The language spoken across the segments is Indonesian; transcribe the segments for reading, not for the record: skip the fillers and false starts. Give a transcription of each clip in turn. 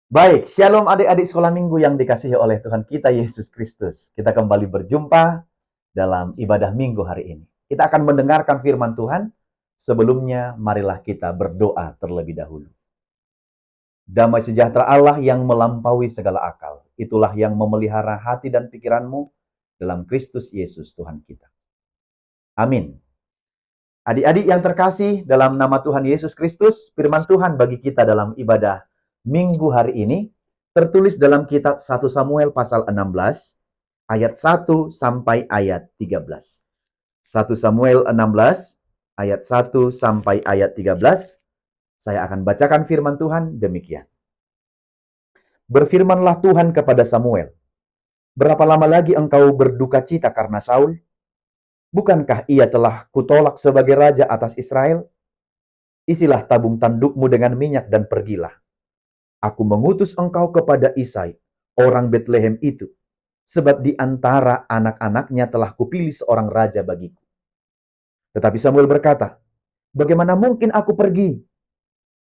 Baik, shalom adik-adik sekolah minggu yang dikasihi oleh Tuhan kita Yesus Kristus. Kita kembali berjumpa dalam ibadah minggu hari ini. Kita akan mendengarkan firman Tuhan. Sebelumnya, marilah kita berdoa terlebih dahulu. Damai sejahtera Allah yang melampaui segala akal, itulah yang memelihara hati dan pikiranmu dalam Kristus Yesus Tuhan kita. Amin. Adik-adik yang terkasih, dalam nama Tuhan Yesus Kristus, firman Tuhan bagi kita dalam ibadah minggu hari ini tertulis dalam kitab 1 Samuel pasal 16 ayat 1 sampai ayat 13. 1 Samuel 16 ayat 1 sampai ayat 13. Saya akan bacakan firman Tuhan demikian. Berfirmanlah Tuhan kepada Samuel, "Berapa lama lagi engkau berduka cita karena Saul? Bukankah ia telah kutolak sebagai raja atas Israel? Isilah tabung tandukmu dengan minyak dan pergilah. Aku mengutus engkau kepada Isai, orang Betlehem itu, sebab di antara anak-anaknya telah kupilih seorang raja bagiku." Tetapi Samuel berkata, "Bagaimana mungkin aku pergi?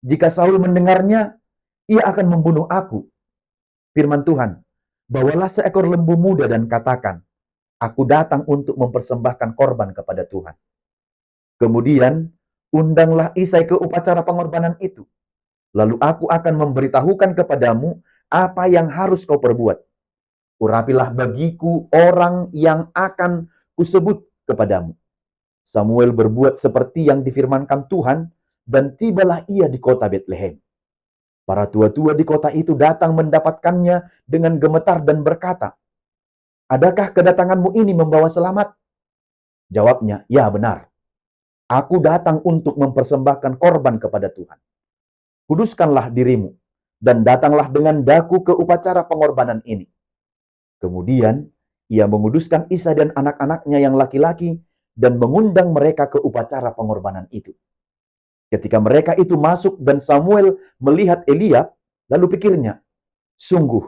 Jika Saul mendengarnya, ia akan membunuh aku." Firman Tuhan, "Bawalah seekor lembu muda dan katakan, aku datang untuk mempersembahkan korban kepada Tuhan." Kemudian, undanglah Isai ke upacara pengorbanan itu. Lalu aku akan memberitahukan kepadamu apa yang harus kau perbuat. Urapilah bagiku orang yang akan kusebut kepadamu. Samuel berbuat seperti yang difirmankan Tuhan, dan tibalah ia di kota Betlehem. Para tua-tua di kota itu datang mendapatkannya dengan gemetar dan berkata, "Adakah kedatanganmu ini membawa selamat?" Jawabnya, "Ya benar. Aku datang untuk mempersembahkan korban kepada Tuhan. Kuduskanlah dirimu, dan datanglah dengan daku ke upacara pengorbanan ini." Kemudian, ia menguduskan Isa dan anak-anaknya yang laki-laki dan mengundang mereka ke upacara pengorbanan itu. Ketika mereka itu masuk dan Samuel melihat Eliab, lalu pikirnya, "Sungguh,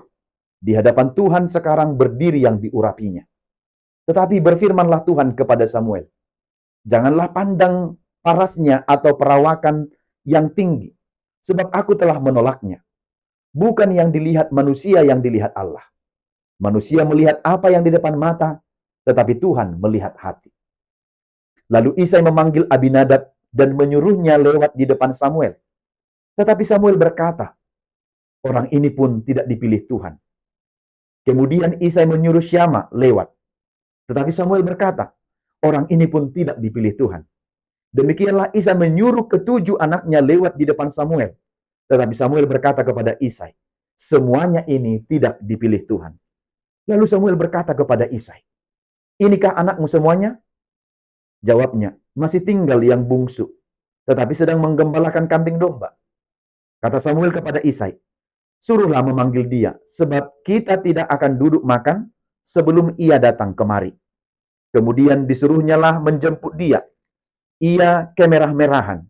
di hadapan Tuhan sekarang berdiri yang diurapinya." Tetapi berfirmanlah Tuhan kepada Samuel, "Janganlah pandang parasnya atau perawakan yang tinggi, sebab aku telah menolaknya. Bukan yang dilihat manusia yang dilihat Allah. Manusia melihat apa yang di depan mata, tetapi Tuhan melihat hati." Lalu Isai memanggil Abinadab dan menyuruhnya lewat di depan Samuel. Tetapi Samuel berkata, "Orang ini pun tidak dipilih Tuhan." Kemudian Isai menyuruh Syama lewat. Tetapi Samuel berkata, "Orang ini pun tidak dipilih Tuhan." Demikianlah Isai menyuruh ketujuh anaknya lewat di depan Samuel. Tetapi Samuel berkata kepada Isai, "Semuanya ini tidak dipilih Tuhan." Lalu Samuel berkata kepada Isai, "Inikah anakmu semuanya?" Jawabnya, "Masih tinggal yang bungsu, tetapi sedang menggembalakan kambing domba." Kata Samuel kepada Isai, "Suruhlah memanggil dia, sebab kita tidak akan duduk makan sebelum ia datang kemari." Kemudian disuruhnyalah menjemput dia. Ia kemerah-merahan,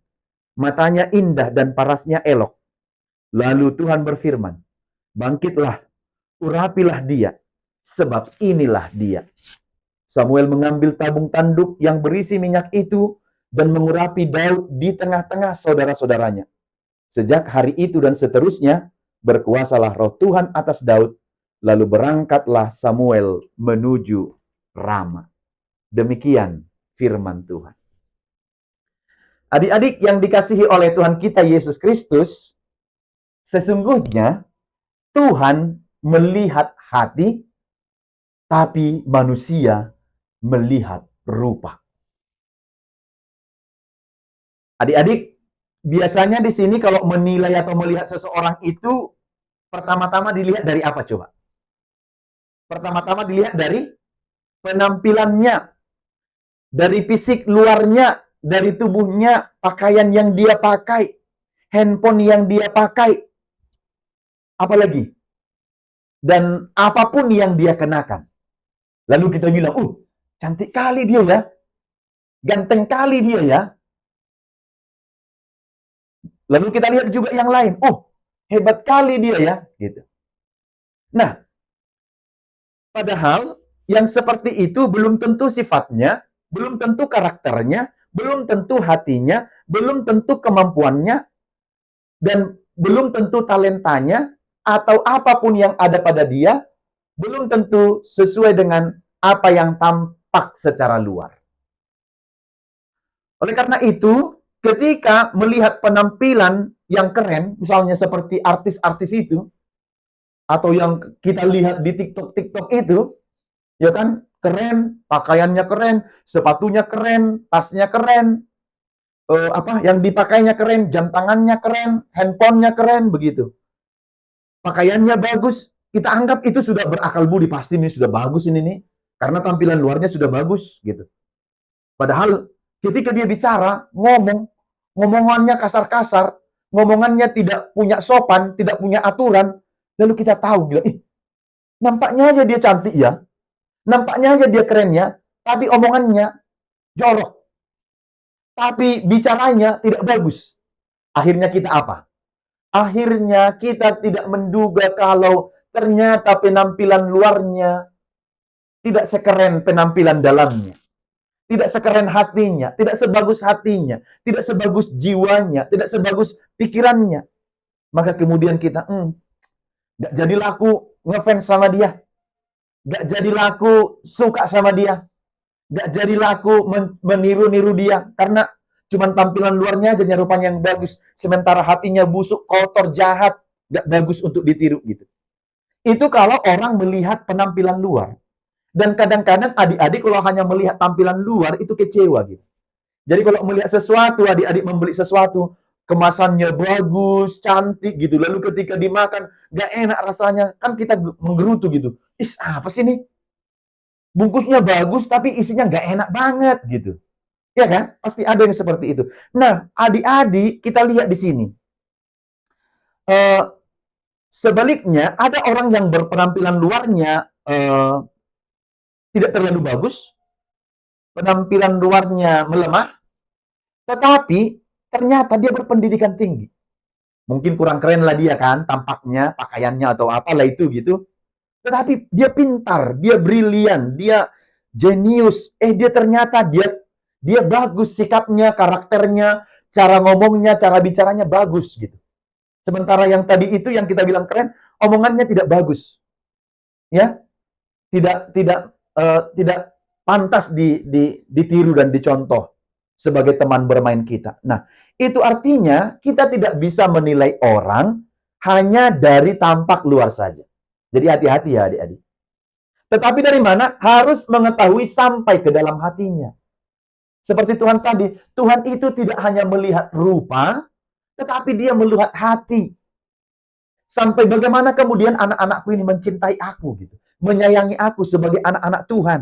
matanya indah dan parasnya elok. Lalu Tuhan berfirman, "Bangkitlah, urapilah dia, sebab inilah dia." Samuel mengambil tabung tanduk yang berisi minyak itu dan mengurapi Daud di tengah-tengah saudara-saudaranya. Sejak hari itu dan seterusnya, berkuasalah roh Tuhan atas Daud, lalu berangkatlah Samuel menuju Rama. Demikian firman Tuhan. Adik-adik yang dikasihi oleh Tuhan kita Yesus Kristus, sesungguhnya Tuhan melihat hati, tapi manusia melihat rupa. Adik-adik, biasanya di sini kalau menilai atau melihat seseorang itu, pertama-tama dilihat dari apa coba? Pertama-tama dilihat dari penampilannya, dari fisik luarnya, dari tubuhnya, pakaian yang dia pakai, handphone yang dia pakai, apalagi, dan apapun yang dia kenakan. Lalu kita bilang, cantik kali dia ya, ganteng kali dia ya. Lalu kita lihat juga yang lain, hebat kali dia ya, gitu. Nah, padahal yang seperti itu belum tentu sifatnya, belum tentu karakternya, belum tentu hatinya, belum tentu kemampuannya, dan belum tentu talentanya, atau apapun yang ada pada dia belum tentu sesuai dengan apa yang tampak secara luar. Oleh karena itu, ketika melihat penampilan yang keren, misalnya seperti artis-artis itu, atau yang kita lihat di TikTok itu, ya kan, keren, pakaiannya keren, sepatunya keren, tasnya keren, yang dipakainya keren, jam tangannya keren, handphonenya keren, begitu. Pakaiannya bagus, kita anggap itu sudah berakal budi, pasti ini sudah bagus ini nih, karena tampilan luarnya sudah bagus, gitu. Padahal ketika dia bicara, ngomongannya kasar-kasar, ngomongannya tidak punya sopan, tidak punya aturan, lalu kita tahu, bilang, nampaknya aja dia cantik ya, nampaknya aja dia keren ya, tapi omongannya jorok, tapi bicaranya tidak bagus. Akhirnya kita apa? Akhirnya kita tidak menduga kalau ternyata penampilan luarnya tidak sekeren penampilan dalamnya. Tidak sekeren hatinya, tidak sebagus hatinya, tidak sebagus jiwanya, tidak sebagus pikirannya. Maka kemudian kita, gak jadi laku ngefans sama dia. Gak jadi laku suka sama dia. Gak jadi laku meniru-niru dia. Karena cuman tampilan luarnya aja rupanya yang bagus. Sementara hatinya busuk, kotor, jahat. Gak bagus untuk ditiru gitu. Itu kalau orang melihat penampilan luar. Dan kadang-kadang adik-adik kalau hanya melihat tampilan luar itu kecewa gitu. Jadi kalau melihat sesuatu, adik-adik membeli sesuatu, kemasannya bagus, cantik gitu. Lalu ketika dimakan, gak enak rasanya. Kan kita menggerutu gitu. Apa sih ini? Bungkusnya bagus, tapi isinya gak enak banget gitu. Ya kan? Pasti ada yang seperti itu. Nah, adik-adik kita lihat di sini. Sebaliknya, ada orang yang berpenampilan luarnya tidak terlalu bagus, penampilan luarnya melemah, tetapi ternyata dia berpendidikan tinggi. Mungkin kurang keren lah dia kan, tampaknya, pakaiannya atau apalah itu gitu. Tetapi dia pintar, dia brilian, dia jenius. Dia ternyata dia bagus sikapnya, karakternya, cara ngomongnya, cara bicaranya bagus gitu. Sementara yang tadi itu yang kita bilang keren, omongannya tidak bagus. Ya, tidak pantas ditiru dan dicontoh sebagai teman bermain kita. Nah, itu artinya kita tidak bisa menilai orang hanya dari tampak luar saja. Jadi hati-hati ya adik-adik. Tetapi dari mana? Harus mengetahui sampai ke dalam hatinya. Seperti Tuhan tadi, Tuhan itu tidak hanya melihat rupa, tetapi dia melihat hati. Sampai bagaimana kemudian anak-anakku ini mencintai aku gitu. Menyayangi aku sebagai anak-anak Tuhan.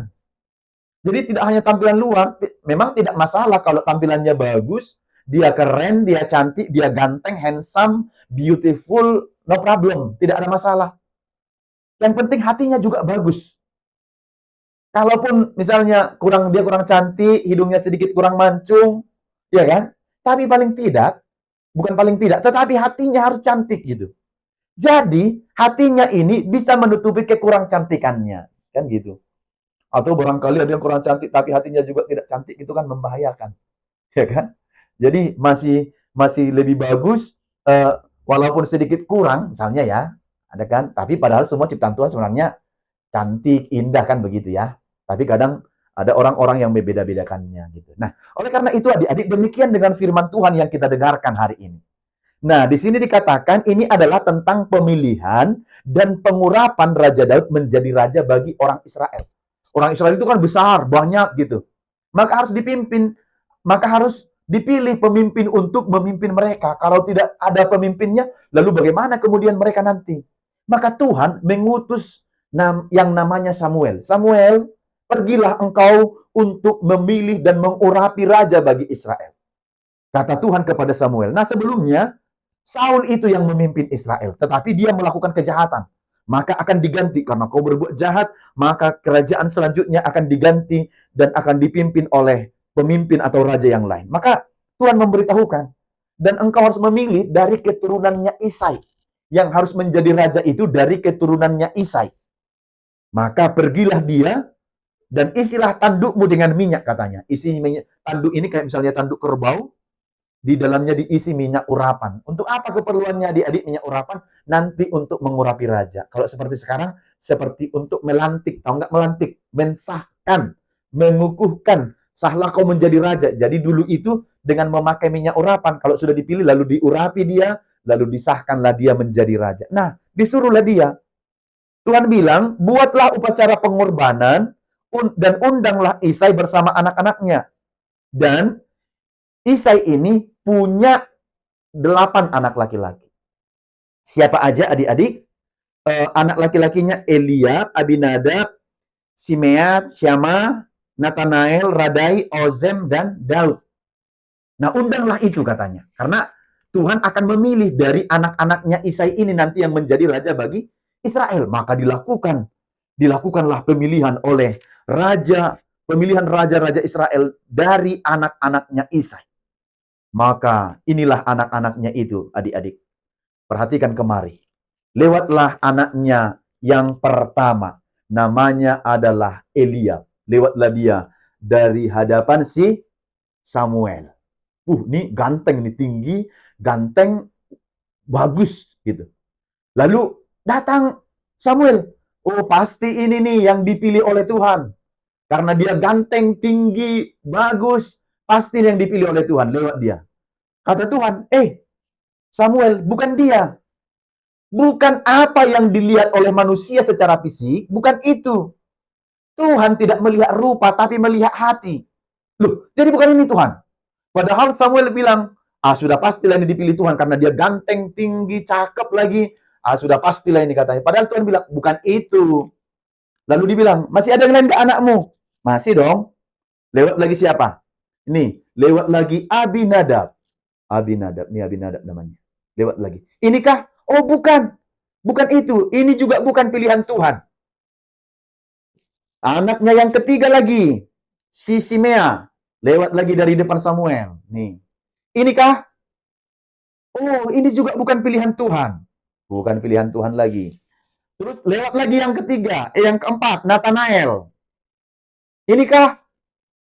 Jadi tidak hanya tampilan luar, memang tidak masalah kalau tampilannya bagus, dia keren, dia cantik, dia ganteng, handsome, beautiful, no problem, tidak ada masalah. Yang penting hatinya juga bagus. Kalaupun misalnya dia kurang cantik, hidungnya sedikit kurang mancung, ya kan? Tapi paling tidak, bukan paling tidak, tetapi hatinya harus cantik gitu. Jadi, hatinya ini bisa menutupi kekurang cantikannya, kan gitu. Atau barangkali ada yang kurang cantik tapi hatinya juga tidak cantik, itu kan membahayakan. Ya kan? Jadi masih lebih bagus walaupun sedikit kurang misalnya ya, ada kan? Tapi padahal semua ciptaan Tuhan sebenarnya cantik, indah kan begitu ya. Tapi kadang ada orang-orang yang membeda-bedakannya gitu. Nah, oleh karena itu adik-adik demikian dengan firman Tuhan yang kita dengarkan hari ini. Nah, di sini dikatakan ini adalah tentang pemilihan dan pengurapan Raja Daud menjadi raja bagi orang Israel. Orang Israel itu kan besar, banyak gitu. Maka harus dipilih pemimpin untuk memimpin mereka. Kalau tidak ada pemimpinnya, lalu bagaimana kemudian mereka nanti? Maka Tuhan mengutus yang namanya Samuel. Samuel, pergilah engkau untuk memilih dan mengurapi raja bagi Israel. Kata Tuhan kepada Samuel. Nah, sebelumnya Saul itu yang memimpin Israel, tetapi dia melakukan kejahatan. Maka akan diganti karena kau berbuat jahat, maka kerajaan selanjutnya akan diganti dan akan dipimpin oleh pemimpin atau raja yang lain. Maka Tuhan memberitahukan, dan engkau harus memilih dari keturunannya Isai. Yang harus menjadi raja itu dari keturunannya Isai. Maka pergilah dia dan isilah tandukmu dengan minyak katanya. Isi minyak, tanduk ini kayak misalnya tanduk kerbau. Di dalamnya diisi minyak urapan. Untuk apa keperluannya adik-adik minyak urapan? Nanti untuk mengurapi raja. Kalau seperti sekarang, seperti untuk melantik. Tahu nggak melantik? Mensahkan, mengukuhkan. Sahlah kau menjadi raja. Jadi dulu itu dengan memakai minyak urapan. Kalau sudah dipilih, lalu diurapi dia, lalu disahkanlah dia menjadi raja. Nah, disuruhlah dia. Tuhan bilang, buatlah upacara pengorbanan dan undanglah Isai bersama anak-anaknya. Dan Isai ini punya 8 anak laki-laki. Siapa aja adik-adik? Anak laki-lakinya Eliab, Abinadab, Simeat, Syama, Nathanael, Radai, Ozem, dan Daud. Nah, undanglah itu katanya. Karena Tuhan akan memilih dari anak-anaknya Isai ini nanti yang menjadi raja bagi Israel. Maka dilakukanlah pemilihan oleh pemilihan raja-raja Israel dari anak-anaknya Isai. Maka inilah anak-anaknya itu, adik-adik. Perhatikan kemari. Lewatlah anaknya yang pertama. Namanya adalah Eliab. Lewatlah dia dari hadapan si Samuel. Ini ganteng, ini tinggi, ganteng, bagus gitu. Lalu datang Samuel. Oh, pasti ini nih yang dipilih oleh Tuhan. Karena dia ganteng, tinggi, bagus. Pasti yang dipilih oleh Tuhan lewat dia. Kata Tuhan, Samuel, bukan dia. Bukan apa yang dilihat oleh manusia secara fisik, bukan itu. Tuhan tidak melihat rupa, tapi melihat hati. Loh, jadi bukan ini Tuhan. Padahal Samuel bilang, sudah pastilah ini dipilih Tuhan, karena dia ganteng, tinggi, cakep lagi. Sudah pastilah ini katanya. Padahal Tuhan bilang, bukan itu. Lalu dibilang, masih ada yang lain ke anakmu? Masih dong. Lewat lagi siapa? Ini, lewat lagi Abinadab. Abinadab namanya. Lewat lagi. Inikah? Oh, bukan. Bukan itu. Ini juga bukan pilihan Tuhan. Anaknya yang ketiga lagi, si Simea. Lewat lagi dari depan Samuel. Nih. Inikah? Oh, ini juga bukan pilihan Tuhan. Bukan pilihan Tuhan lagi. Terus lewat lagi yang ketiga, yang keempat, Nathanael. Inikah?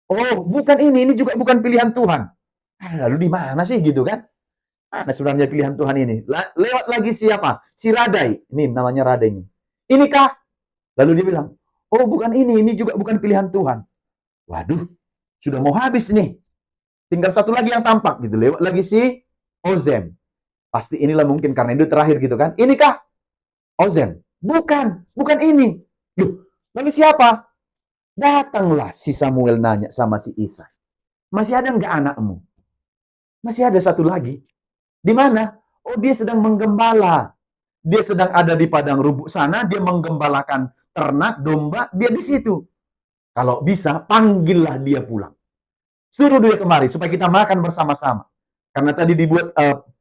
Oh, bukan ini juga bukan pilihan Tuhan. Lalu di mana sih gitu kan? Mana sebenarnya pilihan Tuhan ini? Lewat lagi siapa? Si Radai. Ini namanya Radai ini. Inikah? Lalu dia bilang, oh bukan ini juga bukan pilihan Tuhan. Waduh, sudah mau habis nih. Tinggal satu lagi yang tampak gitu. Lewat lagi si Ozem. Pasti inilah mungkin karena itu terakhir gitu kan. Inikah? Ozem. Bukan ini. Loh, lalu siapa? Datanglah si Samuel nanya sama si Isai. Masih ada nggak anakmu? Masih ada satu lagi. Di mana? Oh, dia sedang menggembala. Dia sedang ada di padang rumput sana, dia menggembalakan ternak, domba, dia di situ. Kalau bisa, panggillah dia pulang. Suruh dia kemari, supaya kita makan bersama-sama. Karena tadi dibuat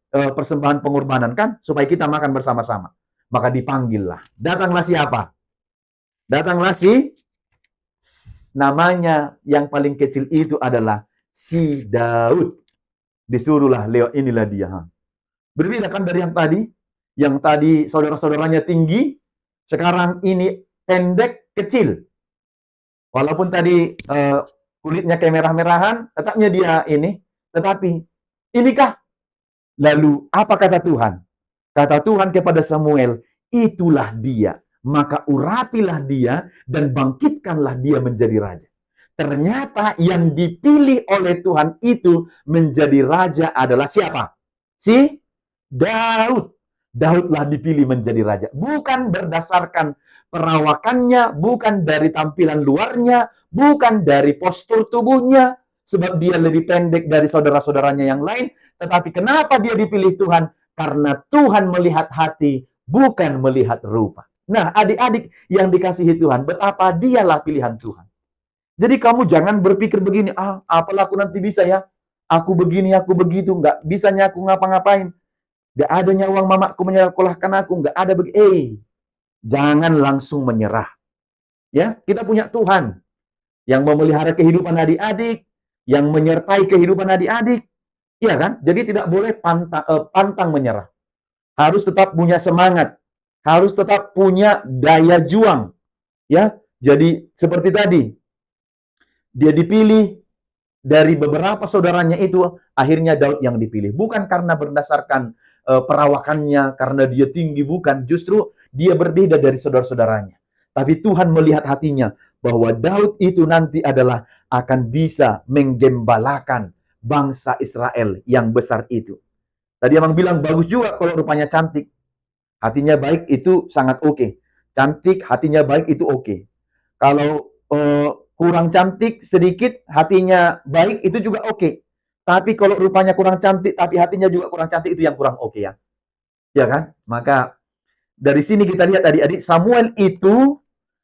persembahan pengorbanan kan, supaya kita makan bersama-sama. Maka dipanggillah. Datanglah siapa? Datanglah si, namanya yang paling kecil itu adalah si Daud. Disuruhlah, lewat inilah dia. Berbeda kan dari yang tadi? Yang tadi saudara-saudaranya tinggi, sekarang ini pendek, kecil. Walaupun tadi kulitnya kayak merah-merahan, tetapnya dia ini. Tetapi, inikah? Lalu, apa kata Tuhan? Kata Tuhan kepada Samuel, itulah dia. Maka urapilah dia dan bangkitkanlah dia menjadi raja. Ternyata yang dipilih oleh Tuhan itu menjadi raja adalah siapa? Si Daud. Daudlah dipilih menjadi raja. Bukan berdasarkan perawakannya, bukan dari tampilan luarnya, bukan dari postur tubuhnya, sebab dia lebih pendek dari saudara-saudaranya yang lain. Tetapi kenapa dia dipilih Tuhan? Karena Tuhan melihat hati, bukan melihat rupa. Nah, adik-adik yang dikasihi Tuhan, betapa dialah pilihan Tuhan. Jadi kamu jangan berpikir begini, apalah aku nanti bisa ya? Aku begini, aku begitu, nggak bisanya aku ngapa-ngapain. Gak adanya uang mamaku menyekolahkan aku, gak ada jangan langsung menyerah. Ya, kita punya Tuhan yang memelihara kehidupan adik-adik, yang menyertai kehidupan adik-adik. Iya kan? Jadi tidak boleh pantang menyerah. Harus tetap punya semangat, harus tetap punya daya juang. Ya, jadi seperti tadi, dia dipilih, Dari beberapa saudaranya itu, akhirnya Daud yang dipilih. Bukan karena berdasarkan perawakannya, karena dia tinggi, bukan. Justru dia berbeda dari saudara-saudaranya. Tapi Tuhan melihat hatinya, bahwa Daud itu nanti adalah akan bisa menggembalakan bangsa Israel yang besar itu. Tadi emang bilang bagus juga kalau rupanya cantik. Hatinya baik itu sangat oke. Cantik, hatinya baik itu oke. Kalau kurang cantik sedikit, hatinya baik itu juga oke. Tapi kalau rupanya kurang cantik, tapi hatinya juga kurang cantik, itu yang kurang oke ya. Ya kan? Maka dari sini kita lihat adik-adik, Samuel itu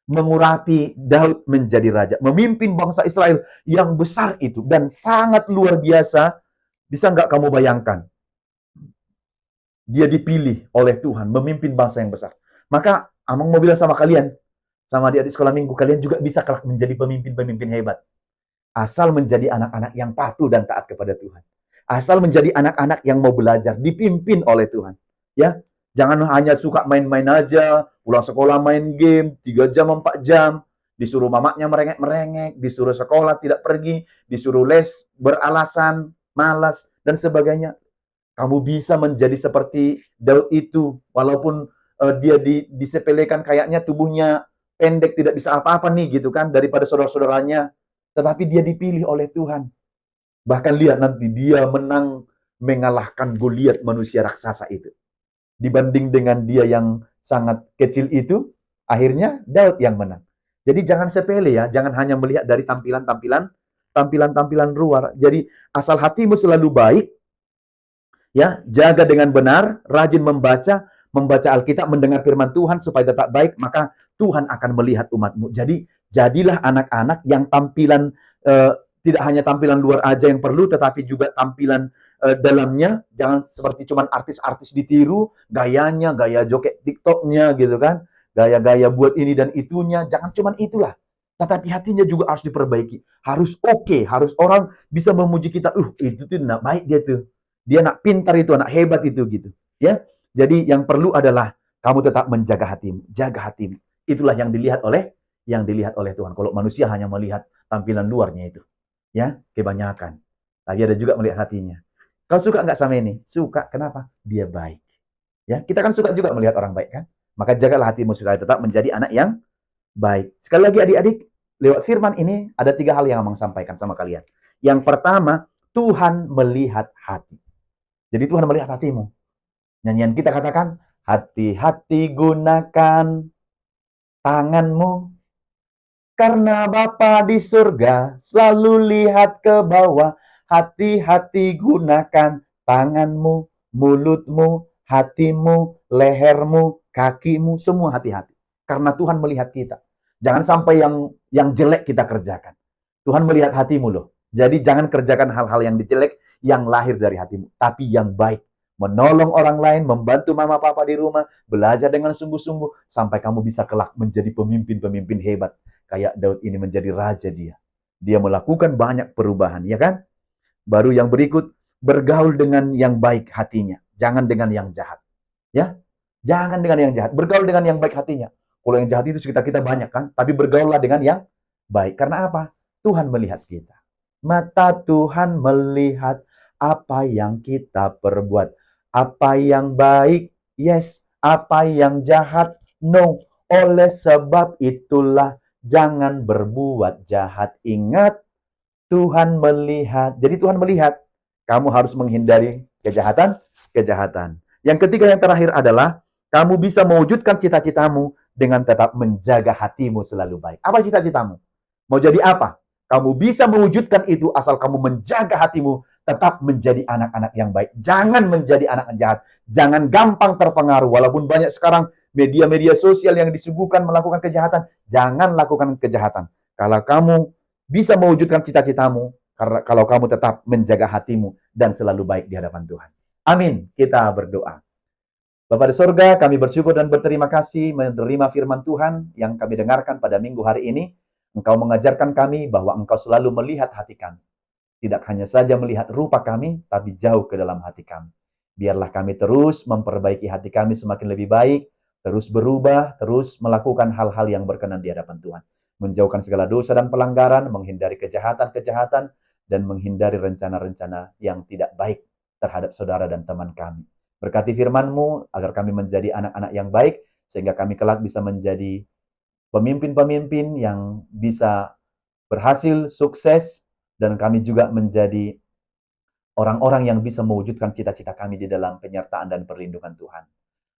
mengurapi Daud menjadi raja. Memimpin bangsa Israel yang besar itu. Dan sangat luar biasa. Bisa nggak kamu bayangkan? Dia dipilih oleh Tuhan, memimpin bangsa yang besar. Maka Amang mau bilang sama kalian, sama adik-adik sekolah minggu, kalian juga bisa kelak menjadi pemimpin-pemimpin hebat. Asal menjadi anak-anak yang patuh dan taat kepada Tuhan. Asal menjadi anak-anak yang mau belajar, dipimpin oleh Tuhan. Ya, jangan hanya suka main-main aja, pulang sekolah main game, 3 jam, 4 jam, disuruh mamanya merengek-merengek, disuruh sekolah tidak pergi, disuruh les beralasan, malas, dan sebagainya. Kamu bisa menjadi seperti Daud itu, walaupun dia disepelekan kayaknya tubuhnya pendek, tidak bisa apa-apa nih gitu kan, daripada saudara-saudaranya. Tetapi dia dipilih oleh Tuhan. Bahkan lihat nanti dia menang mengalahkan Goliat manusia raksasa itu. Dibanding dengan dia yang sangat kecil itu, akhirnya Daud yang menang. Jadi jangan sepele ya, jangan hanya melihat dari tampilan luar. Jadi asal hatimu selalu baik, ya, jaga dengan benar, rajin membaca Alkitab, mendengar firman Tuhan supaya tetap baik, maka Tuhan akan melihat umatmu. Jadi jadilah anak-anak yang tampilan tidak hanya tampilan luar aja yang perlu, tetapi juga tampilan dalamnya. Jangan seperti cuman artis-artis ditiru, gayanya, gaya joget TikToknya gitu kan, gaya-gaya buat ini dan itunya. Jangan cuman itulah. Tetapi hatinya juga harus diperbaiki. Harus oke, harus orang bisa memuji kita. Itu tuh baik dia tuh. Dia anak pintar itu, anak hebat itu gitu. Ya. Jadi yang perlu adalah kamu tetap menjaga hatimu, jaga hatimu. Itulah yang dilihat oleh Tuhan. Kalau manusia hanya melihat tampilan luarnya itu, ya, kebanyakan. Tapi ada juga melihat hatinya. Kau suka nggak sama ini? Suka. Kenapa? Dia baik. Ya, kita kan suka juga melihat orang baik kan? Maka jagalah hatimu supaya tetap menjadi anak yang baik. Sekali lagi adik-adik, lewat firman ini ada 3 hal yang Amang sampaikan sama kalian. Yang pertama, Tuhan melihat hati. Jadi Tuhan melihat hatimu. Nyanyian kita katakan, hati-hati gunakan tanganmu, karena Bapa di surga selalu lihat ke bawah. Hati-hati gunakan tanganmu, mulutmu, hatimu, lehermu, kakimu, semua hati-hati. Karena Tuhan melihat kita. Jangan sampai yang jelek kita kerjakan. Tuhan melihat hatimu loh. Jadi jangan kerjakan hal-hal yang jelek yang lahir dari hatimu, tapi yang baik. Menolong orang lain, membantu mama papa di rumah, belajar dengan sungguh-sungguh, sampai kamu bisa kelak menjadi pemimpin-pemimpin hebat. Kayak Daud ini menjadi raja dia. Dia melakukan banyak perubahan, ya kan? Baru yang berikut, bergaul dengan yang baik hatinya. Jangan dengan yang jahat. Ya, jangan dengan yang jahat. Bergaul dengan yang baik hatinya. Kalau yang jahat itu sekitar kita banyak kan? Tapi bergaullah dengan yang baik. Karena apa? Tuhan melihat kita. Mata Tuhan melihat apa yang kita perbuat. Apa yang baik, yes. Apa yang jahat, no. Oleh sebab itulah jangan berbuat jahat. Ingat, Tuhan melihat. Jadi Tuhan melihat. Kamu harus menghindari kejahatan. Yang ketiga, yang terakhir adalah kamu bisa mewujudkan cita-citamu dengan tetap menjaga hatimu selalu baik. Apa cita-citamu? Mau jadi apa? Kamu bisa mewujudkan itu asal kamu menjaga hatimu tetap menjadi anak-anak yang baik. Jangan menjadi anak yang jahat. Jangan gampang terpengaruh. Walaupun banyak sekarang media-media sosial yang disuguhkan melakukan kejahatan, jangan lakukan kejahatan. Kalau kamu bisa mewujudkan cita-citamu, karena kalau kamu tetap menjaga hatimu dan selalu baik di hadapan Tuhan. Amin. Kita berdoa. Bapa di surga, kami bersyukur dan berterima kasih menerima firman Tuhan yang kami dengarkan pada minggu hari ini. Engkau mengajarkan kami bahwa Engkau selalu melihat hati kami. Tidak hanya saja melihat rupa kami, tapi jauh ke dalam hati kami. Biarlah kami terus memperbaiki hati kami semakin lebih baik, terus berubah, terus melakukan hal-hal yang berkenan di hadapan Tuhan. Menjauhkan segala dosa dan pelanggaran, menghindari kejahatan-kejahatan, dan menghindari rencana-rencana yang tidak baik terhadap saudara dan teman kami. Berkati firman-Mu agar kami menjadi anak-anak yang baik, sehingga kami kelak bisa menjadi pemimpin-pemimpin yang bisa berhasil, sukses, dan kami juga menjadi orang-orang yang bisa mewujudkan cita-cita kami di dalam penyertaan dan perlindungan Tuhan.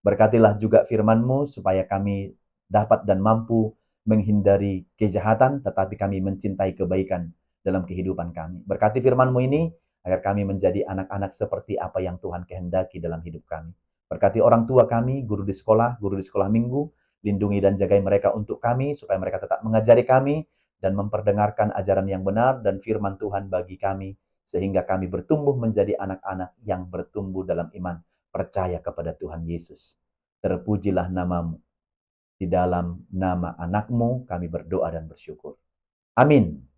Berkatilah juga firman-Mu supaya kami dapat dan mampu menghindari kejahatan, tetapi kami mencintai kebaikan dalam kehidupan kami. Berkati firman-Mu ini agar kami menjadi anak-anak seperti apa yang Tuhan kehendaki dalam hidup kami. Berkati orang tua kami, guru di sekolah minggu, lindungi dan jagai mereka untuk kami, supaya mereka tetap mengajari kami dan memperdengarkan ajaran yang benar dan firman Tuhan bagi kami, sehingga kami bertumbuh menjadi anak-anak yang bertumbuh dalam iman, percaya kepada Tuhan Yesus. Terpujilah nama-Mu. Di dalam nama anak-Mu kami berdoa dan bersyukur. Amin.